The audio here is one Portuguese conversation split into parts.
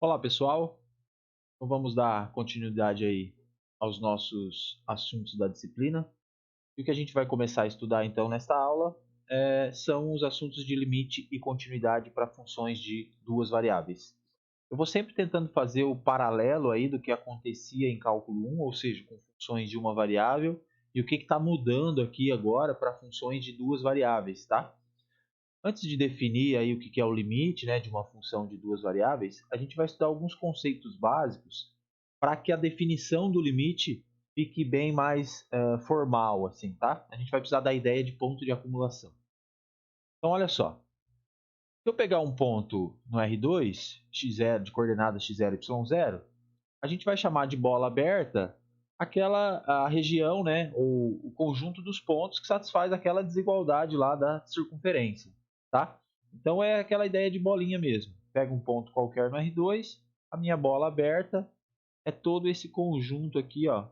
Olá, pessoal. Então vamos dar continuidade aí aos nossos assuntos da disciplina. E o que a gente vai começar a estudar então nesta aula são os assuntos de limite e continuidade para funções de duas variáveis. Eu vou sempre tentando fazer o paralelo aí do que acontecia em cálculo 1, ou seja, com funções de uma variável, e o que está mudando aqui agora para funções de duas variáveis, tá? Antes de definir aí o que é o limite, né, de uma função de duas variáveis, a gente vai estudar alguns conceitos básicos para que a definição do limite fique bem mais formal, assim, tá? A gente vai precisar da ideia de ponto de acumulação. Então, olha só. Se eu pegar um ponto no R2, x0 de coordenadas x0, y0, a gente vai chamar de bola aberta a região, né, ou o conjunto dos pontos que satisfaz aquela desigualdade lá da circunferência, tá? Então é aquela ideia de bolinha mesmo. Pega um ponto qualquer no R2, a minha bola aberta é todo esse conjunto aqui, ó,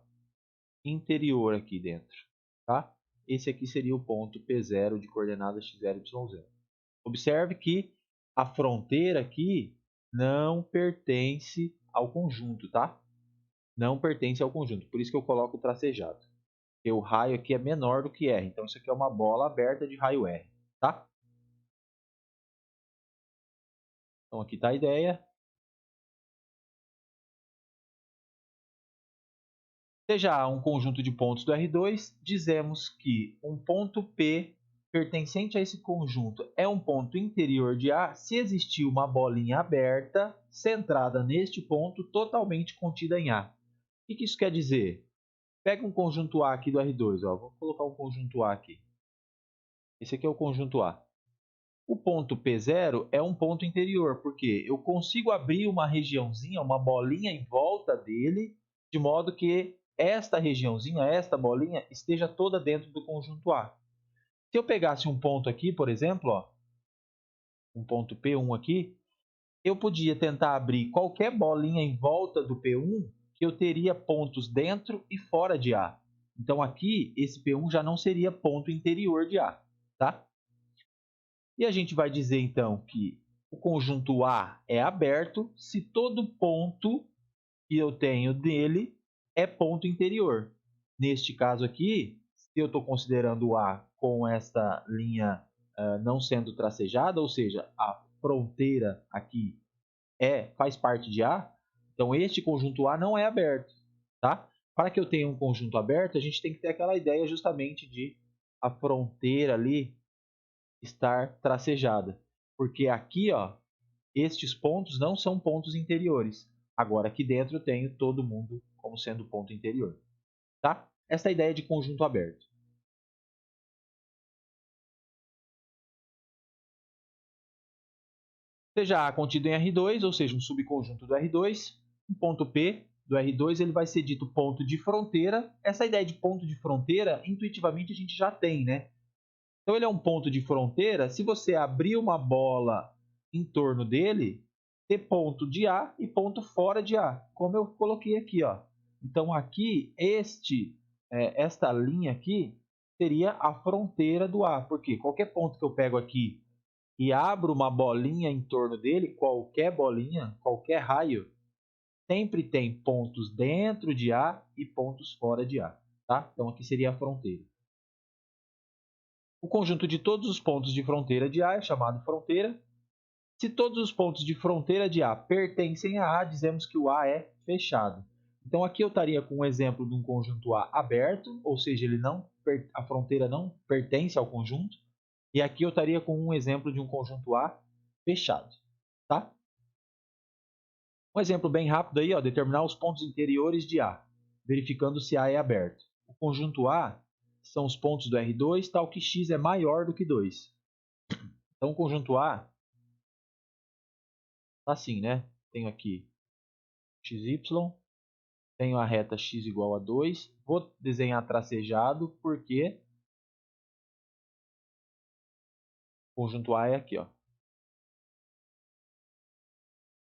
interior aqui dentro, tá? Esse aqui seria o ponto P0 de coordenadas x0, y0. Observe que a fronteira aqui não pertence ao conjunto, tá? Não pertence ao conjunto. Por isso que eu coloco tracejado. Porque o raio aqui é menor do que R. Então, isso aqui é uma bola aberta de raio R. Tá? Então, aqui está a ideia. Seja A um conjunto de pontos do R2, dizemos que um ponto P pertencente a esse conjunto é um ponto interior de A se existir uma bolinha aberta centrada neste ponto totalmente contida em A. O que isso quer dizer? Pega um conjunto A aqui do R2. Ó. Vou colocar um conjunto A aqui. Esse aqui é o conjunto A. O ponto P0 é um ponto interior, porque eu consigo abrir uma regiãozinha, uma bolinha em volta dele, de modo que esta regiãozinha, esta bolinha, esteja toda dentro do conjunto A. Se eu pegasse um ponto aqui, por exemplo, ó, um ponto P1 aqui, eu podia tentar abrir qualquer bolinha em volta do P1, que eu teria pontos dentro e fora de A. Então aqui, esse P1 já não seria ponto interior de A, tá? E a gente vai dizer então que o conjunto A é aberto se todo ponto que eu tenho dele é ponto interior. Neste caso aqui, se eu estou considerando o A com esta linha não sendo tracejada, ou seja, a fronteira aqui faz parte de A, então este conjunto A não é aberto. Tá? Para que eu tenha um conjunto aberto, a gente tem que ter aquela ideia justamente de a fronteira ali estar tracejada. Porque aqui, ó, estes pontos não são pontos interiores. Agora, aqui dentro eu tenho todo mundo como sendo ponto interior. Tá? Essa é a ideia de conjunto aberto. Seja A contido em R2, ou seja, um subconjunto do R2, um ponto P do R2 ele vai ser dito ponto de fronteira. Essa ideia de ponto de fronteira, intuitivamente a gente já tem, né? Então ele é um ponto de fronteira. Se você abrir uma bola em torno dele, ter ponto de A e ponto fora de A, como eu coloquei aqui, ó. Então aqui esta linha aqui seria a fronteira do A, porque qualquer ponto que eu pego aqui e abro uma bolinha em torno dele, qualquer bolinha, qualquer raio, sempre tem pontos dentro de A e pontos fora de A, tá? Então aqui seria a fronteira. O conjunto de todos os pontos de fronteira de A é chamado fronteira. Se todos os pontos de fronteira de A pertencem a A, dizemos que o A é fechado. Então aqui eu estaria com um exemplo de um conjunto A aberto, ou seja, a fronteira não pertence ao conjunto. E aqui eu estaria com um exemplo de um conjunto A fechado. Tá? Um exemplo bem rápido aí, ó, determinar os pontos interiores de A, verificando se A é aberto. O conjunto A são os pontos do R2, tal que x é maior do que 2. Então, o conjunto A está assim, né? Tenho aqui xy, tenho a reta x igual a 2. Vou desenhar tracejado porque o conjunto A é aqui, ó.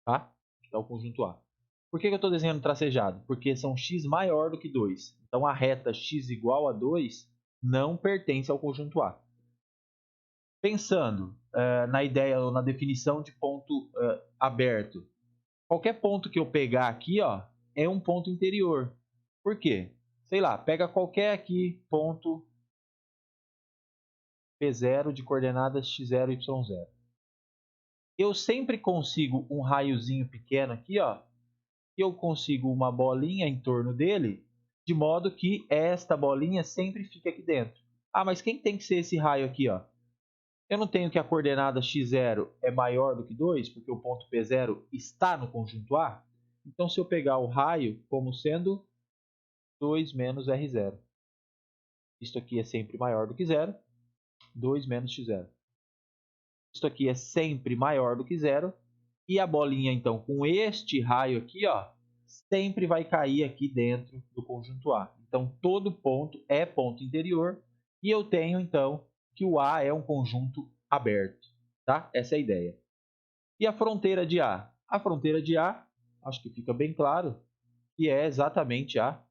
Tá? Aqui está o conjunto A. Por que eu estou desenhando tracejado? Porque são x maior do que 2. Então, a reta x igual a 2 não pertence ao conjunto A. Pensando na ideia ou na definição de ponto aberto, Qualquer ponto que eu pegar aqui, ó, é um ponto interior. Por quê? Sei lá, pega qualquer aqui ponto P0 de coordenadas x0 e y0. Eu sempre consigo um raiozinho pequeno aqui, ó, que eu consigo uma bolinha em torno dele, de modo que esta bolinha sempre fique aqui dentro. Ah, mas quem tem que ser esse raio aqui, ó? Eu não tenho que a coordenada x0 é maior do que 2, porque o ponto P0 está no conjunto A? Então, se eu pegar o raio como sendo 2 menos R0, isto aqui é sempre maior do que zero, 2 menos x0. Isto aqui é sempre maior do que zero, e a bolinha, então, com este raio aqui, ó, sempre vai cair aqui dentro do conjunto A. Então, todo ponto é ponto interior, e eu tenho, então, que o A é um conjunto aberto. Tá? Essa é a ideia. E a fronteira de A? A fronteira de A, acho que fica bem claro, que é exatamente a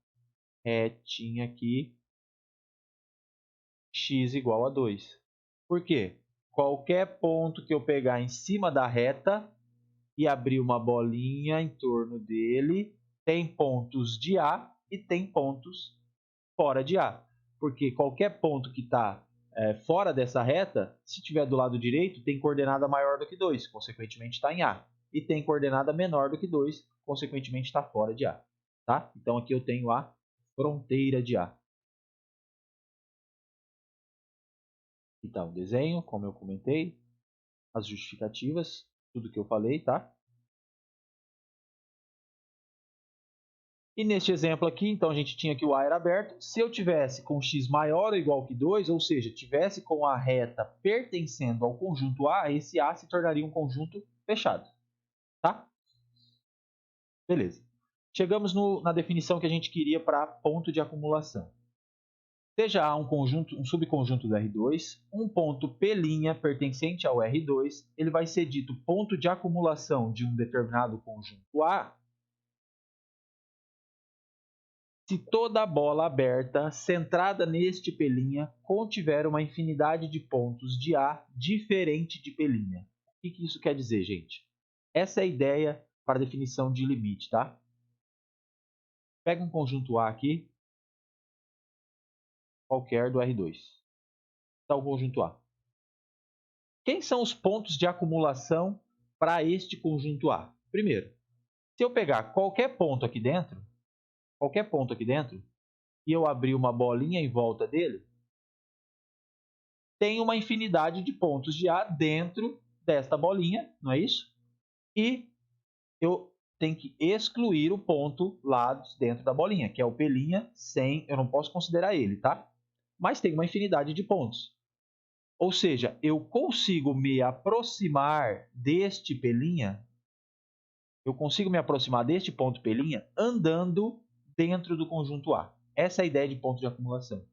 retinha aqui, x igual a 2. Por quê? Qualquer ponto que eu pegar em cima da reta e abrir uma bolinha em torno dele, tem pontos de A e tem pontos fora de A. Porque qualquer ponto que está fora dessa reta, se estiver do lado direito, tem coordenada maior do que 2, consequentemente está em A. E tem coordenada menor do que 2, consequentemente está fora de A. Tá? Então aqui eu tenho a fronteira de A. Então, o desenho, como eu comentei, as justificativas, tudo que eu falei, tá? E neste exemplo aqui, então, a gente tinha que o A era aberto. Se eu tivesse com x maior ou igual que 2, ou seja, tivesse com a reta pertencendo ao conjunto A, esse A se tornaria um conjunto fechado. Tá? Beleza. Chegamos na definição que a gente queria para ponto de acumulação. Seja A um subconjunto do R2, um ponto P' pertencente ao R2, ele vai ser dito ponto de acumulação de um determinado conjunto A se toda a bola aberta centrada neste P' contiver uma infinidade de pontos de A diferente de P'. O que isso quer dizer, gente? Essa é a ideia para a definição de limite, tá? Pega um conjunto A aqui, qualquer do R2. Está o conjunto A. Quem são os pontos de acumulação para este conjunto A? Primeiro, se eu pegar qualquer ponto aqui dentro, e eu abrir uma bolinha em volta dele, tem uma infinidade de pontos de A dentro desta bolinha, não é isso? E eu tenho que excluir o ponto lá dentro da bolinha, que é o P', eu não posso considerar ele, tá? Mas tem uma infinidade de pontos. Ou seja, eu consigo me aproximar deste P', eu consigo me aproximar deste ponto P' andando dentro do conjunto A. Essa é a ideia de ponto de acumulação.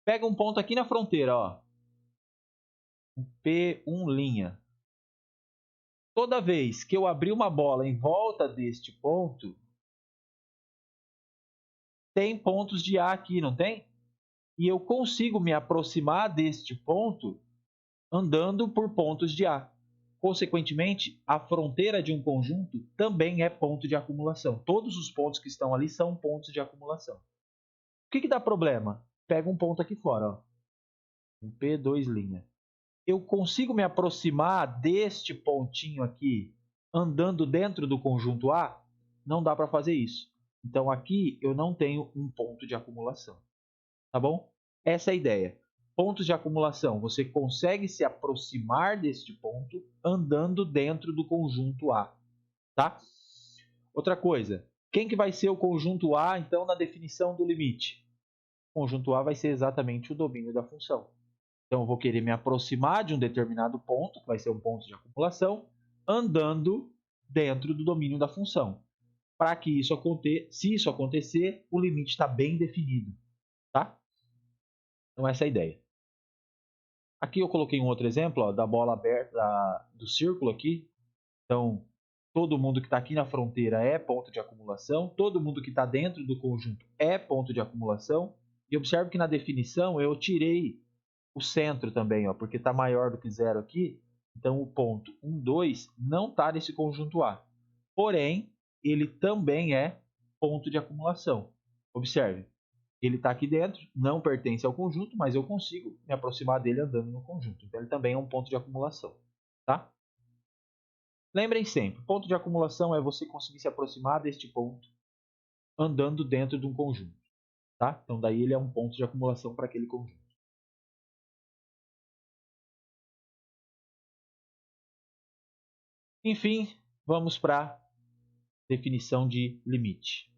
Pega um ponto aqui na fronteira, ó. Um P1'. Toda vez que eu abrir uma bola em volta deste ponto, tem pontos de A aqui, não tem? E eu consigo me aproximar deste ponto andando por pontos de A. Consequentemente, a fronteira de um conjunto também é ponto de acumulação. Todos os pontos que estão ali são pontos de acumulação. O que dá problema? Pega um ponto aqui fora, ó. Um P2'. Eu consigo me aproximar deste pontinho aqui andando dentro do conjunto A? Não dá para fazer isso. Então, aqui eu não tenho um ponto de acumulação. Tá bom? Essa é a ideia. Pontos de acumulação, você consegue se aproximar deste ponto andando dentro do conjunto A. Tá? Outra coisa, quem que vai ser o conjunto A, então, na definição do limite? O conjunto A vai ser exatamente o domínio da função. Então, eu vou querer me aproximar de um determinado ponto, que vai ser um ponto de acumulação, andando dentro do domínio da função. Para que isso aconteça, se isso acontecer, o limite está bem definido. Tá? Então, essa é a ideia. Aqui eu coloquei um outro exemplo, ó, da bola aberta, do círculo aqui. Então, todo mundo que está aqui na fronteira é ponto de acumulação. Todo mundo que está dentro do conjunto é ponto de acumulação. E observe que na definição eu tirei o centro também, ó, porque está maior do que zero aqui. Então, o ponto 1, 2 não está nesse conjunto A. porém, ele também é ponto de acumulação. Observe, ele está aqui dentro, não pertence ao conjunto, mas eu consigo me aproximar dele andando no conjunto. Então, ele também é um ponto de acumulação. Tá? Lembrem sempre, ponto de acumulação é você conseguir se aproximar deste ponto andando dentro de um conjunto. Tá? Então, daí ele é um ponto de acumulação para aquele conjunto. Enfim, vamos para a definição de limite.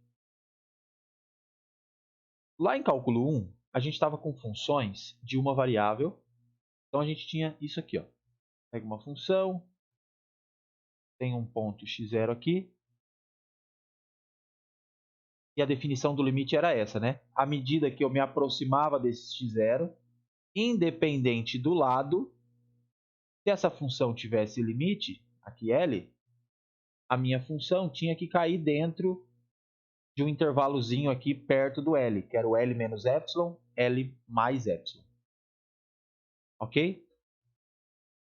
Lá em cálculo 1, a gente estava com funções de uma variável. Então, a gente tinha isso aqui. Ó. Pega uma função, tem um ponto x0 aqui. E a definição do limite era essa, né? À medida que eu me aproximava desse x0, independente do lado, se essa função tivesse limite, aqui L, a minha função tinha que cair dentro de um intervalozinho aqui perto do L, que era o L menos epsilon, L mais epsilon. Ok?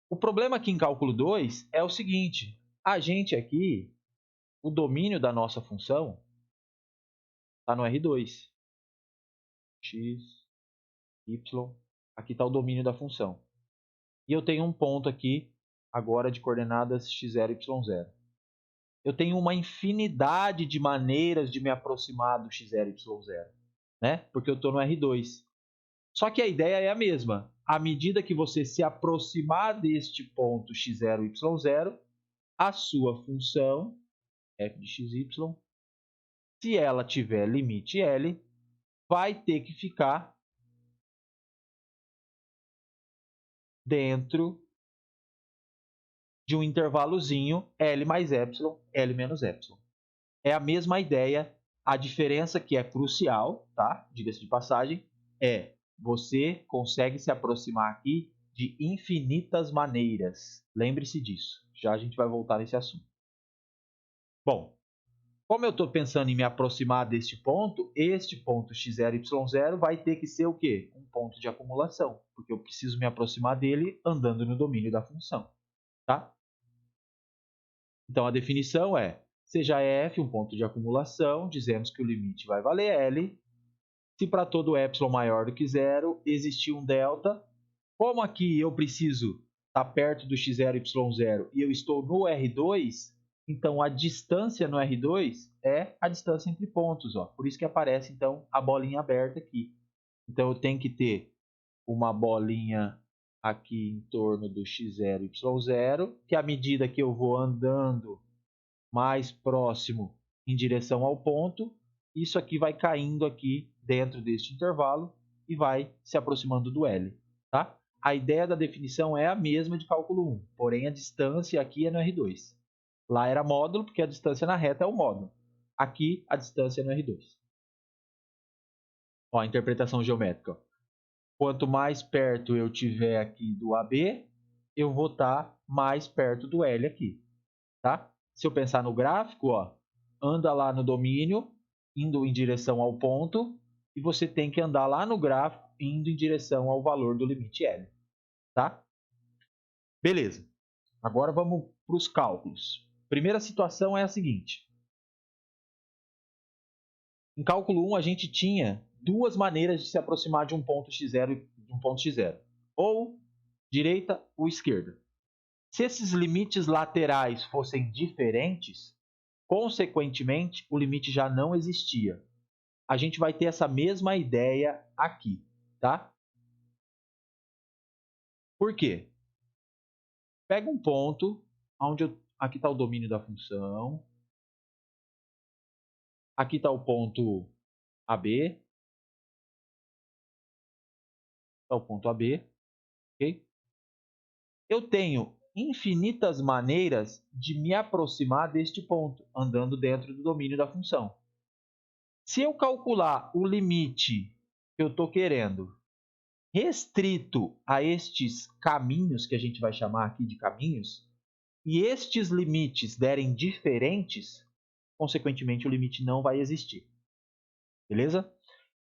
O problema aqui em cálculo 2 é o seguinte, a gente aqui, o domínio da nossa função está no R2. X, Y, aqui está o domínio da função. E eu tenho um ponto aqui, agora de coordenadas x0 e y0. Eu tenho uma infinidade de maneiras de me aproximar do x0 e y0, né? Porque eu estou no R2. Só que a ideia é a mesma. À medida que você se aproximar deste ponto x0 e y0, a sua função f de xy, se ela tiver limite L, vai ter que ficar dentro de um intervalozinho L mais epsilon, L menos epsilon. É a mesma ideia, a diferença que é crucial, tá? Diga-se de passagem, é você consegue se aproximar aqui de infinitas maneiras. Lembre-se disso. Já a gente vai voltar nesse assunto. Bom, como eu estou pensando em me aproximar deste ponto, este ponto x0 e y0 vai ter que ser o quê? Um ponto de acumulação, porque eu preciso me aproximar dele andando no domínio da função. Tá? Então, a definição é, seja f um ponto de acumulação, dizemos que o limite vai valer L. Se para todo epsilon maior do que zero existir um delta, como aqui eu preciso estar perto do x0 e y0 e eu estou no R2, então a distância no R2 é a distância entre pontos. Ó. Por isso que aparece então a bolinha aberta aqui. Então eu tenho que ter uma bolinha aqui em torno do x0 e y0, que à medida que eu vou andando mais próximo em direção ao ponto, isso aqui vai caindo aqui dentro deste intervalo e vai se aproximando do L. Tá? A ideia da definição é a mesma de cálculo 1, porém a distância aqui é no R2. Lá era módulo, porque a distância na reta é o módulo. Aqui, a distância é no R2. Ó, a interpretação geométrica. Quanto mais perto eu tiver aqui do AB, eu vou estar mais perto do L aqui. Tá? Se eu pensar no gráfico, ó, anda lá no domínio, indo em direção ao ponto, e você tem que andar lá no gráfico, indo em direção ao valor do limite L. Tá? Beleza. Agora vamos para os cálculos. Primeira situação é a seguinte. Em cálculo 1, a gente tinha duas maneiras de se aproximar de um ponto x0 e de um ponto x0. Ou direita ou esquerda. Se esses limites laterais fossem diferentes, consequentemente, o limite já não existia. A gente vai ter essa mesma ideia aqui, tá? Por quê? Pega um ponto, aqui está o domínio da função, aqui está o ponto AB, está o ponto AB, ok? Eu tenho infinitas maneiras de me aproximar deste ponto, andando dentro do domínio da função. Se eu calcular o limite que eu estou querendo restrito a estes caminhos, que a gente vai chamar aqui de caminhos, e estes limites derem diferentes, consequentemente o limite não vai existir. Beleza?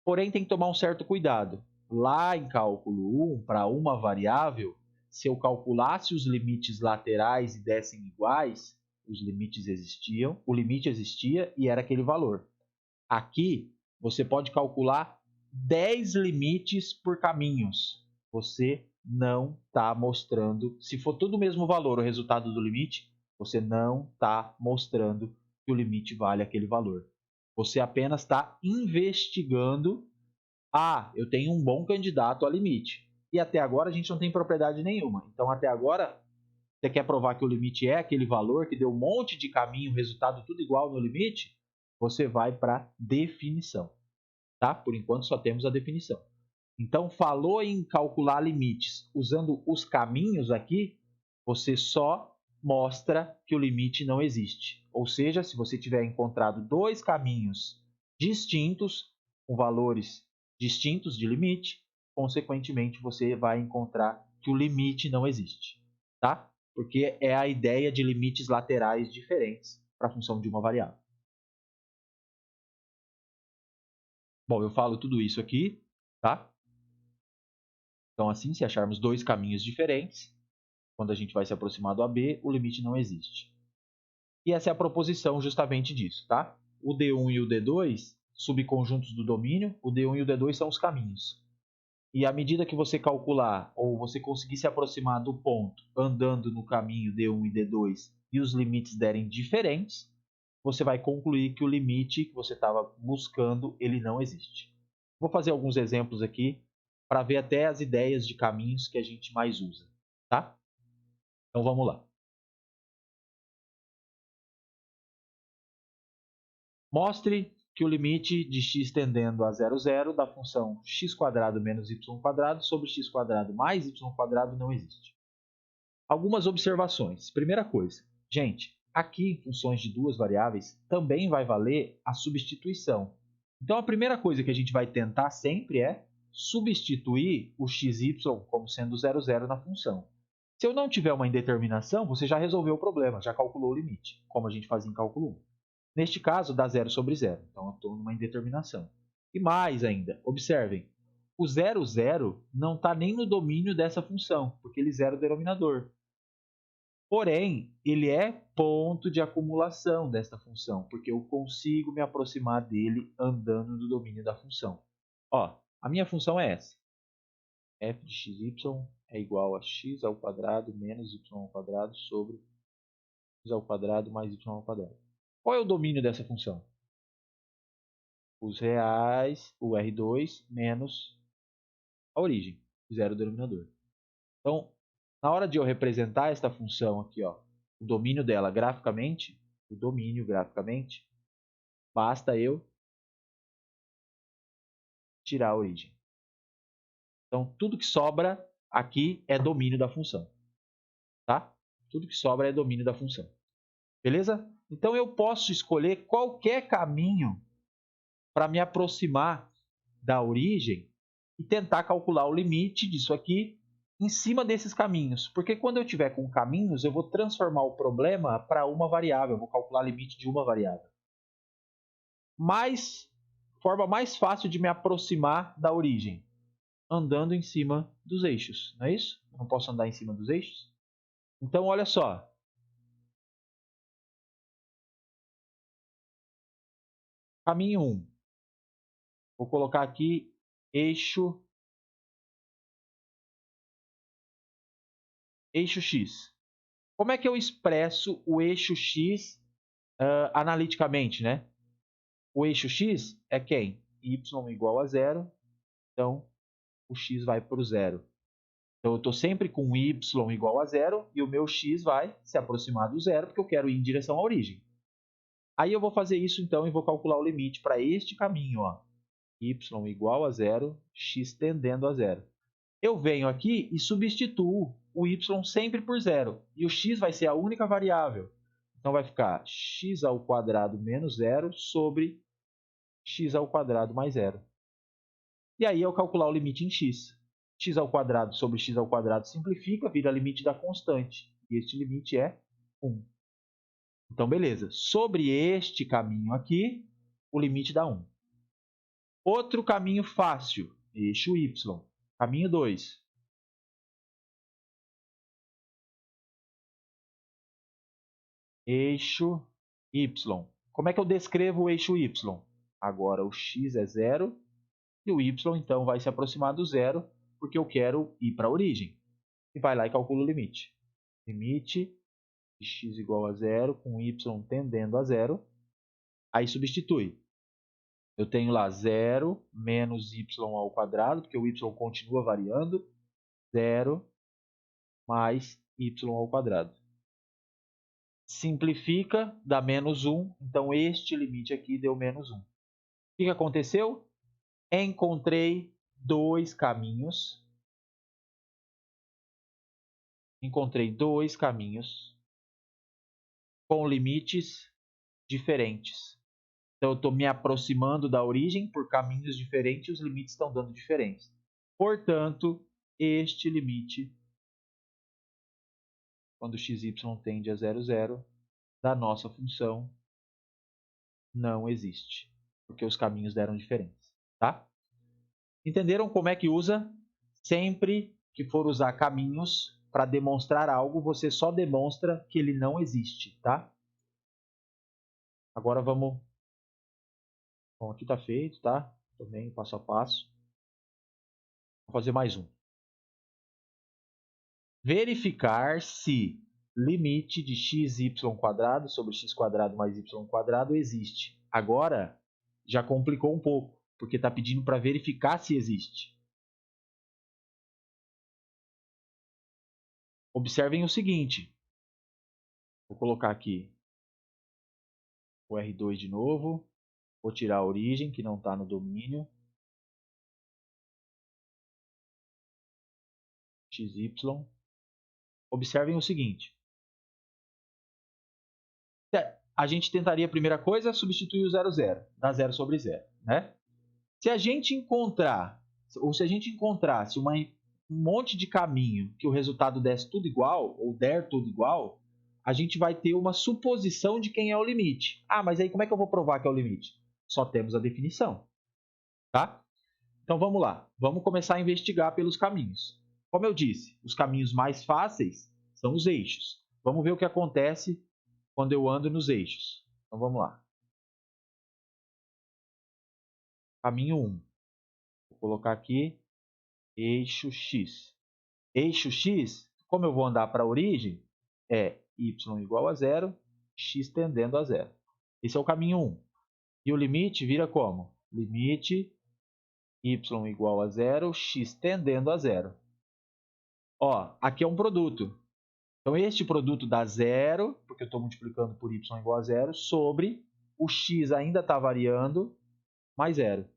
Porém, tem que tomar um certo cuidado. Lá em cálculo 1, para uma variável, se eu calculasse os limites laterais e dessem iguais, os limites existiam, o limite existia e era aquele valor. Aqui, você pode calcular 10 limites por caminhos. Você não está mostrando, se for tudo o mesmo valor o resultado do limite, você não está mostrando que o limite vale aquele valor. Você apenas está investigando, eu tenho um bom candidato a limite. E até agora a gente não tem propriedade nenhuma. Então até agora, você quer provar que o limite é aquele valor, que deu um monte de caminho, resultado tudo igual no limite, você vai para definição. Tá? Por enquanto só temos a definição. Então, falou em calcular limites usando os caminhos aqui, você só mostra que o limite não existe. Ou seja, se você tiver encontrado dois caminhos distintos, com valores distintos de limite, consequentemente você vai encontrar que o limite não existe. Tá? Porque é a ideia de limites laterais diferentes para a função de uma variável. Bom, eu falo tudo isso aqui, tá? Então, assim, se acharmos dois caminhos diferentes, quando a gente vai se aproximar do AB, o limite não existe. E essa é a proposição justamente disso, tá? O D1 e o D2, subconjuntos do domínio, o D1 e o D2 são os caminhos. E à medida que você calcular, ou você conseguir se aproximar do ponto andando no caminho D1 e D2 e os limites derem diferentes, você vai concluir que o limite que você estava buscando, ele não existe. Vou fazer alguns exemplos aqui para ver até as ideias de caminhos que a gente mais usa, tá? Então vamos lá. Mostre que o limite de x tendendo a 0, 0 da função x² menos y² sobre x² mais y² não existe. Algumas observações. Primeira coisa, gente, aqui em funções de duas variáveis também vai valer a substituição. Então a primeira coisa que a gente vai tentar sempre é substituir o xy como sendo 0, 0 na função. Se eu não tiver uma indeterminação, você já resolveu o problema, já calculou o limite, como a gente fazia em cálculo 1. Neste caso, dá 0 sobre 0, então eu estou numa indeterminação. E mais ainda, observem, o 0, 0 não está nem no domínio dessa função, porque ele zera o denominador. Porém, ele é ponto de acumulação desta função, porque eu consigo me aproximar dele andando no domínio da função. Ó, a minha função é essa. f de xy é igual a x² menos y² sobre x² mais y². Qual é o domínio dessa função? Os reais, o R2 menos a origem, zero denominador. Então, na hora de eu representar esta função aqui, ó, o domínio dela graficamente, basta eu tirar a origem. Então, tudo que sobra aqui é domínio da função. Tá? Tudo que sobra é domínio da função. Beleza? Então, eu posso escolher qualquer caminho para me aproximar da origem e tentar calcular o limite disso aqui em cima desses caminhos. Porque quando eu tiver com caminhos, eu vou transformar o problema para uma variável, eu vou calcular o limite de uma variável. Forma mais fácil de me aproximar da origem, andando em cima dos eixos, não é isso? Eu não posso andar em cima dos eixos? Então, olha só. Caminho 1. Vou colocar aqui eixo x. Como é que eu expresso o eixo x analiticamente, né? O eixo x é quem? Y igual a 0, então o x vai para o 0. Então eu estou sempre com y igual a 0 e o meu x vai se aproximar do 0 porque eu quero ir em direção à origem. Aí eu vou fazer isso então e vou calcular o limite para este caminho, ó. Y igual a 0, x tendendo a 0. Eu venho aqui e substituo o y sempre por 0 e o x vai ser a única variável. Então vai ficar x² menos 0 sobre x² mais 0. E aí, ao calcular o limite em x, x² sobre x² simplifica, vira limite da constante. E este limite é 1. Então, beleza. Sobre este caminho aqui, o limite dá 1. Outro caminho fácil, eixo y. Caminho 2. eixo y. Como é que eu descrevo o eixo y? Agora o x é 0 e o y então vai se aproximar do zero, porque eu quero ir para a origem. E vai lá e calcula o limite. Limite de x igual a 0 com y tendendo a 0. Aí substitui. Eu tenho lá 0 menos y ao quadrado, porque o y continua variando. 0 mais y ao quadrado. Simplifica, dá menos 1. Então, este limite aqui deu menos 1. O que aconteceu? Encontrei dois caminhos. Com limites diferentes. Então, eu estou me aproximando da origem por caminhos diferentes e os limites estão dando diferença. Portanto, este limite, quando xy tende a 0, 0, da nossa função não existe, porque os caminhos deram diferença. Tá? Entenderam como é que usa? Sempre que for usar caminhos para demonstrar algo, você só demonstra que ele não existe. Tá? Agora vamos... Bom, aqui está feito, tá? Também passo a passo. Vou fazer mais um. Verificar se limite de xy² sobre x² mais y² existe. Agora, já complicou um pouco, porque está pedindo para verificar se existe. Observem o seguinte. Vou colocar aqui o R2 de novo. Vou tirar a origem, que não está no domínio. XY. Observem o seguinte. A gente tentaria a primeira coisa, substituir o 0, 0. Dá 0 sobre 0. Né? Se a gente encontrar, ou se a gente encontrasse um monte de caminho que o resultado desse tudo igual, ou der tudo igual, a gente vai ter uma suposição de quem é o limite. Ah, mas aí como é que eu vou provar que é o limite? Só temos a definição. Tá? Então vamos lá. Vamos começar a investigar pelos caminhos. Como eu disse, os caminhos mais fáceis são os eixos. Vamos ver o que acontece quando eu ando nos eixos. Então vamos lá. Caminho 1. Vou colocar aqui eixo x. Eixo x, como eu vou andar para a origem, é y igual a 0, x tendendo a 0. Esse é o caminho 1. E o limite vira como? Limite y igual a 0, x tendendo a 0. Ó, aqui é um produto. Então, este produto dá 0, porque eu estou multiplicando por y igual a 0, sobre o x ainda está variando, mais 0.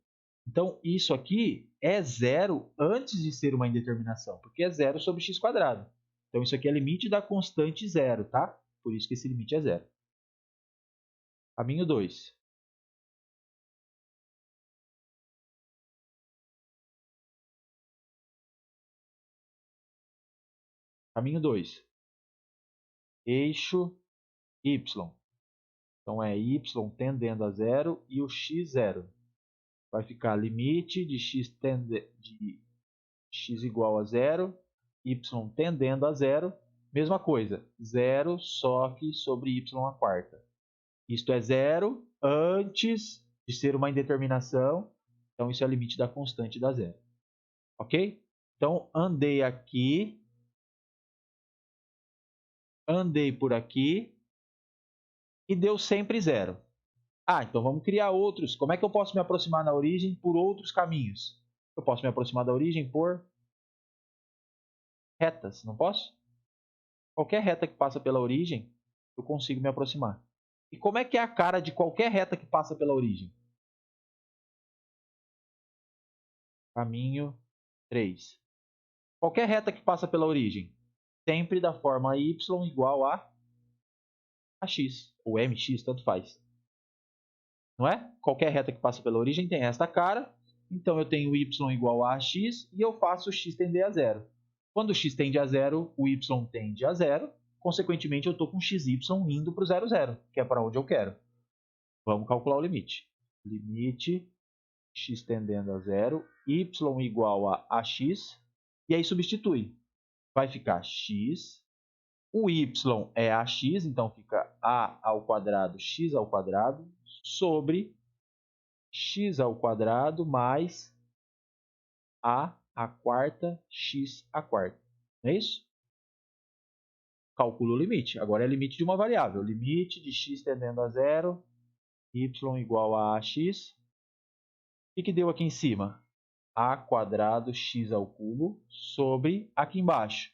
Então, isso aqui é 0 antes de ser uma indeterminação, porque é 0 sobre x². Então, isso aqui é limite da constante 0, tá? Por isso que esse limite é 0. Caminho 2. Caminho 2. Eixo y. Então, é y tendendo a 0 e o x 0. Vai ficar limite de x igual a 0, y tendendo a 0. Mesma coisa, 0 só que sobre y². Isto é 0 antes de ser uma indeterminação. Então, isso é o limite da constante da 0. Ok? Então, andei aqui. Andei por aqui. E deu sempre 0. Ah, então vamos criar outros. Como é que eu posso me aproximar da origem por outros caminhos? Eu posso me aproximar da origem por retas, não posso? Qualquer reta que passa pela origem, eu consigo me aproximar. E como é que é a cara de qualquer reta que passa pela origem? Caminho 3. Qualquer reta que passa pela origem, sempre da forma y igual a x, ou mx, tanto faz. Não é? Qualquer reta que passa pela origem tem esta cara, então eu tenho y igual a x e eu faço o x tender a 0. Quando o x tende a 0, o y tende a 0, consequentemente eu estou com xy indo para o 0, 0, que é para onde eu quero. Vamos calcular o limite. Limite x tendendo a 0, y igual a ax, e aí substitui. Vai ficar x O y é ax, então fica a ao quadrado x ao quadrado sobre x ao quadrado mais a quarta x a quarta. Não é isso? Calculo o limite. Agora é limite de uma variável. Limite de x tendendo a zero, y igual a ax. O que deu aqui em cima? A quadrado x ao cubo sobre aqui embaixo.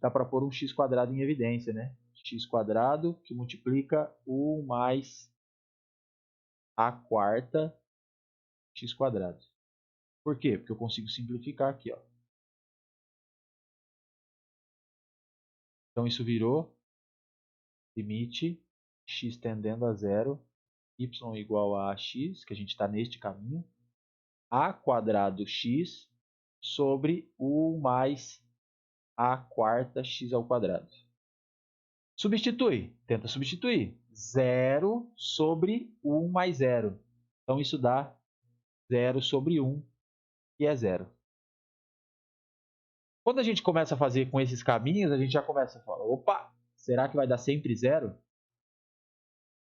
Dá para pôr um x quadrado em evidência, né? X quadrado que multiplica 1 mais a quarta x quadrado. Por quê? Porque eu consigo simplificar aqui, ó. Então isso virou limite x tendendo a zero, y igual a x, que a gente está neste caminho, a quadrado x sobre 1 mais a quarta x ao quadrado. Substitui, tenta substituir. 0 sobre 1 mais 0. Então isso dá 0 sobre 1, que é 0. Quando a gente começa a fazer com esses caminhos, a gente já começa a falar, opa, será que vai dar sempre 0?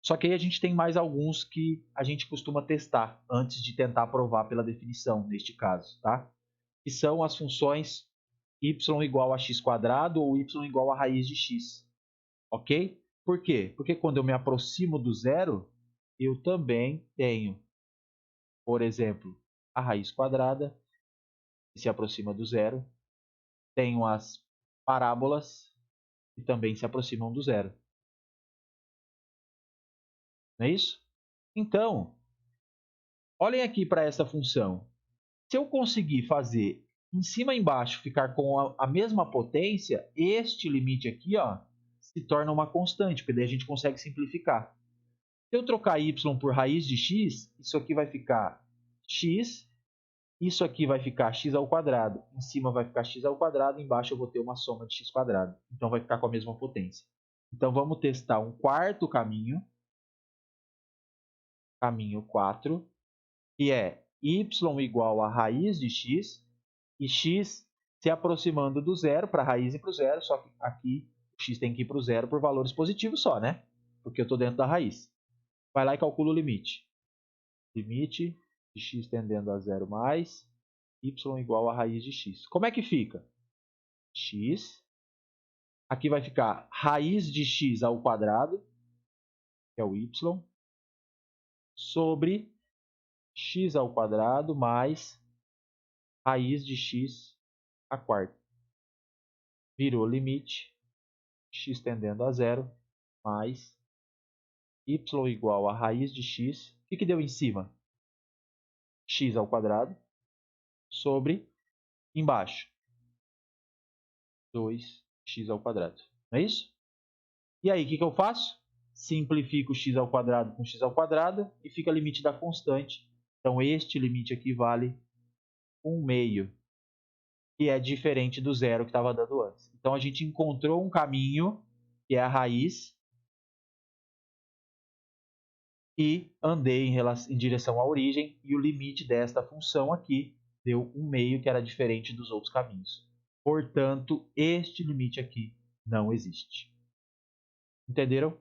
Só que aí a gente tem mais alguns que a gente costuma testar antes de tentar provar pela definição, neste caso, tá? Que são as funções y igual a x quadrado ou y igual a raiz de x, ok? Por quê? Porque quando eu me aproximo do zero, eu também tenho, por exemplo, a raiz quadrada, que se aproxima do zero, tenho as parábolas, que também se aproximam do zero. Não é isso? Então, olhem aqui para essa função. Se eu conseguir fazer em cima e embaixo ficar com a mesma potência, este limite aqui ó, se torna uma constante, porque daí a gente consegue simplificar. Se eu trocar y por raiz de x, isso aqui vai ficar x, isso aqui vai ficar x ao quadrado, em cima vai ficar x ao quadrado, embaixo eu vou ter uma soma de x quadrado. Então vai ficar com a mesma potência. Então vamos testar um quarto caminho, caminho 4, que é y igual a raiz de x, e x se aproximando do zero, para a raiz e para o zero, só que aqui o x tem que ir para o zero por valores positivos só, né? Porque eu estou dentro da raiz. Vai lá e calcula o limite. Limite de x tendendo a zero mais y igual a raiz de x. Como é que fica? X. Aqui vai ficar raiz de x ao quadrado, que é o y, sobre x ao quadrado mais raiz de x a quarta. Virou limite, x tendendo a zero, mais y igual a raiz de x. O que deu em cima? X ao quadrado, sobre, embaixo, 2x ao quadrado. Não é isso? E aí, o que eu faço? Simplifico x ao quadrado com x ao quadrado e fica limite da constante. Então, este limite aqui vale 1/2, que é diferente do zero que estava dando antes. Então, a gente encontrou um caminho, que é a raiz, e andei em direção à origem, e o limite desta função aqui deu 1/2, que era diferente dos outros caminhos. Portanto, este limite aqui não existe. Entenderam?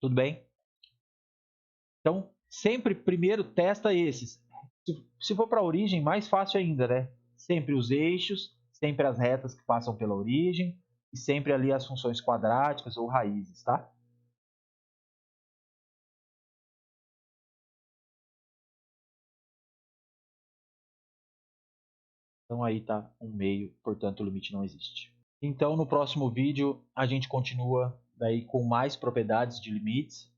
Tudo bem? Então, sempre primeiro testa esses. Se for para a origem, mais fácil ainda, né? Sempre os eixos, sempre as retas que passam pela origem e sempre ali as funções quadráticas ou raízes, tá? Então aí tá 1/2, portanto o limite não existe. Então no próximo vídeo a gente continua daí com mais propriedades de limites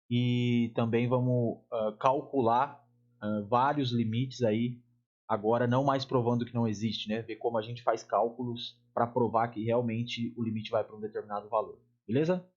e também vamos calcular vários limites aí, agora não mais provando que não existe, né? Ver como a gente faz cálculos para provar que realmente o limite vai para um determinado valor. Beleza?